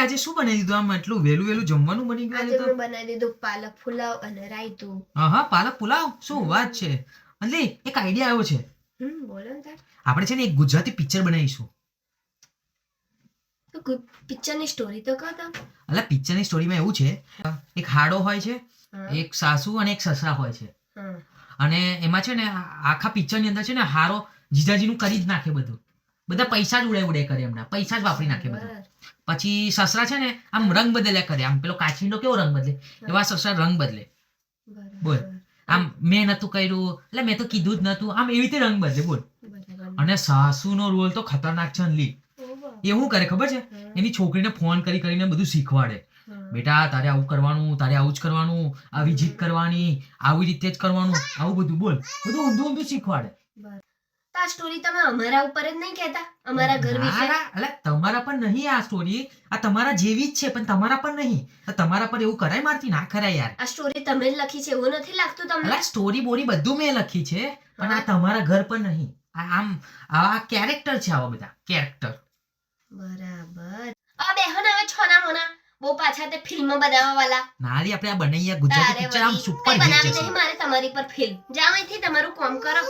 આજે શું બનાવી દીધું આમ એટલું વેલું જમવાનું બની ગયું આજે મેં બનાવી દીધું પાલક પુલાવ અને રાયતું. હા પાલક પુલાવ શું વાત છે. એટલે એક આઈડિયા આવ્યો છે. બોલો ને તાર. આપણે છે ને એક ગુજરાતી પિક્ચર બનાવીશું. તો પિક્ચરની સ્ટોરી તો કહો તમે. એટલે પિક્ચરની સ્ટોરીમાં એવું છે, એક હાડો હોય છે, એક સાસુ અને એક સસરા હોય છે. અને એમાં છે ને આખા પિક્ચરની અંદર છે ને હારો જીજાજીનું કરી જ નાખે બધું. બધા પૈસા જ ઉડે કરે એમના, પૈસા જ વાપરી નાખે બધું. પછી સસરા છે ને આમ રંગ બદલ્યા કરે, આમ પેલો કાચીંડો કેવો રંગ બદલે એવા સસરા રંગ બદલે. બોલ આમ મેં નતું કર્યું એટલે મેં તો કીધું જ નતું, આમ એવી રીતે રંગ બદલે. બોલ. અને સાસુનો રોલ તો ખતરનાક છે અનલી. એ શું કરે ખબર છે, એની છોકરીને ફોન કરીને બધું શીખવાડે. બેટા તારે આવું કરવાનું, તારે આવું જ કરવાનું, આવી જીત કરવાની, આવી રીતે જ કરવાનું, આવું બધું. બોલ બધું ઊંધું શીખવાડે. આ સ્ટોરી તમે અમારા ઉપર જ નહીં કહેતા, અમારા ઘર વિશે. એટલે તમારા પર નહીં આ સ્ટોરી, આ તમારા જેવી જ છે પણ તમારા પર નહીં. તમારા પર એવું કરાય મારથી? ના કરાય યાર. આ સ્ટોરી તમે જ લખી છે એવું નથી લાગતું તમને? એટલે સ્ટોરી બોરી બધું મેં લખી છે પણ આ તમારા ઘર પર નહીં. આમ આ કેરેક્ટર છે, આવા બધા કેરેક્ટર. બરાબર. આ બેહન હવે છોના મોના બહુ પાછા તે ફિલ્મ બનાવવા વાળા. નારી આપણે આ બનાવીએ ગુજરાતી પિક્ચર આમ સુપર હિટ બનાવી જશે. નહીં મારે તમારી પર ફિલ્મ. જાઓ અહીંથી તમારું કામ કરો.